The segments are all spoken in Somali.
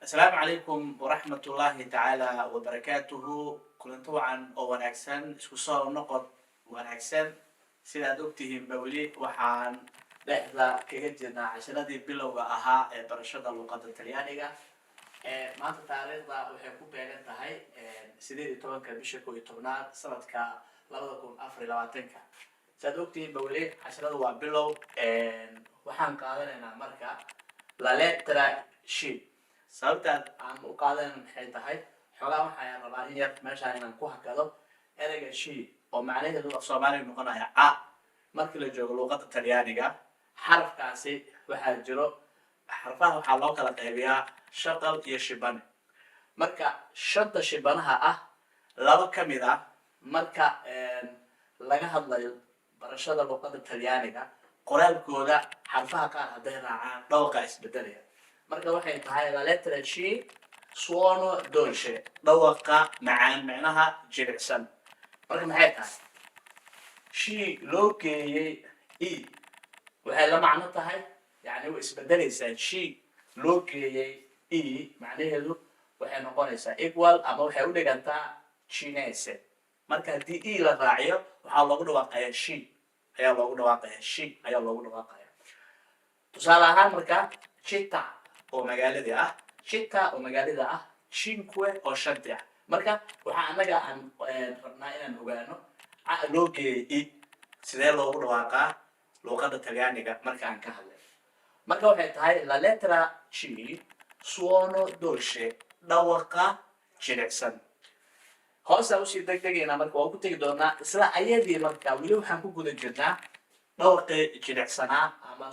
السلام عليكم ورحمة الله تعالى وبركاته kulanti wacan oo wanaagsan isku soo noqod wanaagsan sidaad ogtihiin bawli waxaan dhexda kaga jirnaa casharadii bilowga ahaa ee barashada luqadda talyaaniga maanta taariikhda waxay ku beegan tahay 18 bisha 11 sanadka 2024 sidaad ogtihiin bawli casharadu waa bilow waxaan qaadanaynaa marka la letra shi sababtaan aan u qaadanayna maxay tahay xogaa waxaan rabaa in yar meeshaan inaan ku hakado ereyga shi oo macnaheedu af soomaaliga noqonaya a markii la joogo luqadda talyaaniga xarafkaasi waxaa jiro xarfaha waxaa loo kala qaybiyaa shaqal iyo shibane marka shanta shibanaha ah laba ka mid ah marka laga hadlayo barashada luqadda talyaaniga qoraalkooda xarfaha qaar hadday raacaan dhawqa isbedelaya marka waxay tahay la letra c suono dolce dhawaqa macaan micnaha jilicsan marka maxay tahay shi loo geeyey e waxay la macno tahay yani way isbedelaysaa shi loo geeyey e macnaheedu waxay noqonaysaa equal ama waxay u dhigantaa chinese marka haddii e la raaciyo waxaa loogu dhawaaqayaa shi ayaa loogu dhawaaqaya shi ayaa loogu dhawaaqaya tusaale ahaan marka chita oo magaalada ah chita oo magaalada ah cinque oo shanti ah marka waxaa anaga aan rabnaa inaan ogaano loo geeyey i sidee loogu dhawaaqaa luqadda talyaaniga marka aan ka hadlay marka waxay tahay la letra c suono dolce dhawaqa jilicsan hoosaan usii degdegaynaa marka waan ku tegi doonaa isla ayadii marka weli waxaan ku guda jirnaa dhawaqii jilicsanaa ama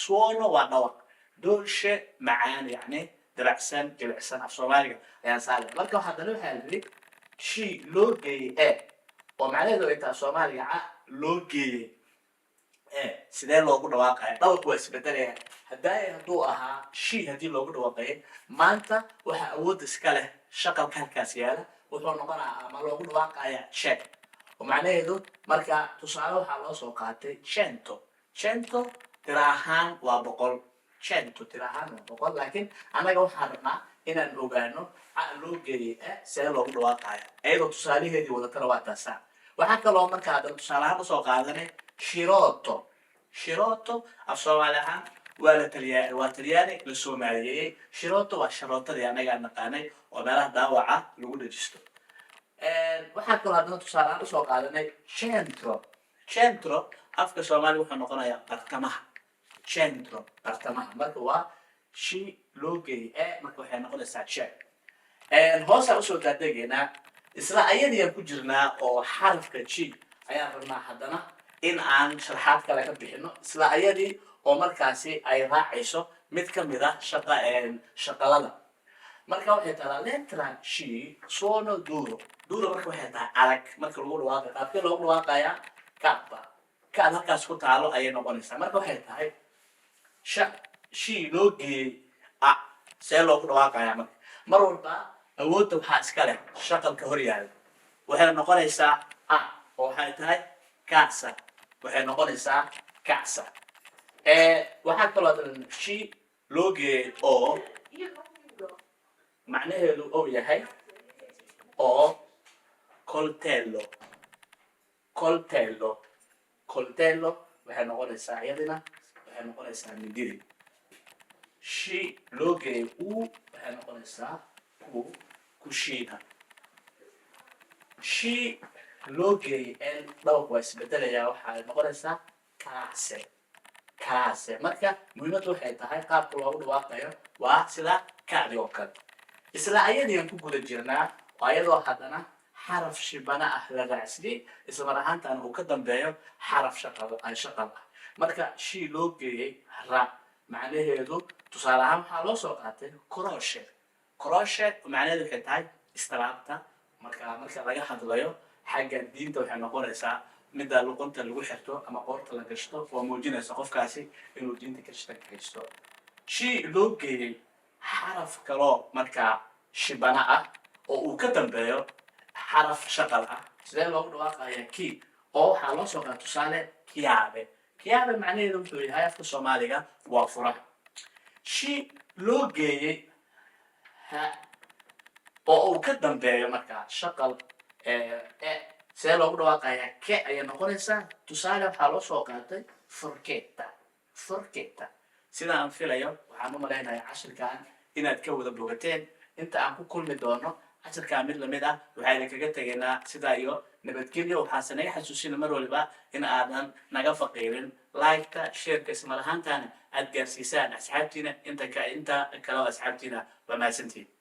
suono waa dhawaq dolce macaan yani dilacsan jilicsan af soomaaliga ayaan saaraya marka haddana waxaa yidhi shi loo geeyey e oo macnaheedu ay tahay soomaaliga ca loo geeyey sidee loogu dhawaaqaya dhawaq waa isbedelaya hadduu ahaa shi haddii loogu dhawaaqayay maanta waxaa awood iska leh shaqalka halkaas yaala wuxuu noqonaa ama loogu dhawaaqaya check oo macnaheedu marka tusaale waxaa loo soo qaatay cento tira ahaan waa boqol cento tira ahaan waa boqol laakiin annaga waxaan rabnaa inaan ogaano loo geeyey see loogu dhawaaqaya iyadoo tusaalaheedii wadatana waa taasaa waxaa kaloo marka haddana tusaale ahaan usoo qaadanay shiroto af soomaali ahaan waa talyaani la soomaaliyeeyey shiroto waa sharootadii annagaa naqaanay oo meelaha daawaca lagu dhajisto waxaa kaloo haddana tusaale ahaan usoo qaadanay centro afka soomaaliga wuxuu noqonayaa bartamaha centro bartamaha marka waa shi loo geeyey marka waxay noqonaysaa check hoosaan usoo daadegaynaa isla ayadiiaan ku jirnaa oo xarafka g ayaan rabnaa haddana in aan sharxaad kale ka bixino isla ayadii oo markaasi ay raacayso mid ka mid ah shaqalada marka waxay tahay letra c suono duro marka waxay tahay adag marka lagu dhawaaqay qaabkee loogu dhawaaqayaa kaad halkaas ku taalo ayay noqonaysaa marka waxay tahay shi loo geeyey see loogu dhawaaqayaa marka mar walba awoodda waxaa iska leh shaqalka hor yaala waxay noqonaysaa oo waxay tahay kasa waxay noqonaysaa kasa waxaa kaloo hadan shi loo geeyey oo macnaheedu ou yahay oo coltello waxay noqonaysaa iyadina waxay noqonaysaa midiri shi loo geeyey waxay noqonaysaa kushina shi loo geeyey dhawaq waa isbedelayaa waxay noqonaysaa kalaase marka muhiimaddu waxay tahay qaabka loogu dhawaaqayo waa sida kacdi oo kale isla ayadiiaan ku guda jirnaa oo ayadoo haddana xaraf shibana ah la raacsiyey ismar ahaantan uu ka dambeeyo xaraf shaqal ah marka shi loo geeyey ra macnaheedu tusaale ahaan waxaa loo soo qaatay crochet macnaheedu waxay tahay istilaabta marka laga hadlayo xagga diinta waxay noqonaysaa midda luqunta lagu xirto ama qoorta la gashto oo muujinaysa qofkaasi inuu diinta kirishtanka haysto shi loo geeyey xaraf kaloo markaa shibana ah oo uu ka dambeeyo xaraf shaqal ah sidee loogu dhawaaqayaa ki oo waxaa loo soo qaata tusaale kiyabe macnaheedu wuxuu yahay afka soomaaliga waa furaha shi loo geeyey ha oo uu ka dambeeyo markaa shaqal see loogu dhawaaqayaa ke ayay noqonaysaa. tusaale waxaa loo soo qaatay forketa. forketa sida aan filayo waxaan u malaynayaa cashirkan inaad ka wada bogateen. inta aan ku kulmi doono cashirkaa mid lamid ah waxaa idinkaga tegaynaa sidaa iyo nabadgelyo. waxaase naga xasuusina mar waliba in aadan naga faqiirin liketa shareka ismalahaantana aad gaarsiisaan asxaabtiina inta kale oo asxaabtiina waa mahadsantihiin.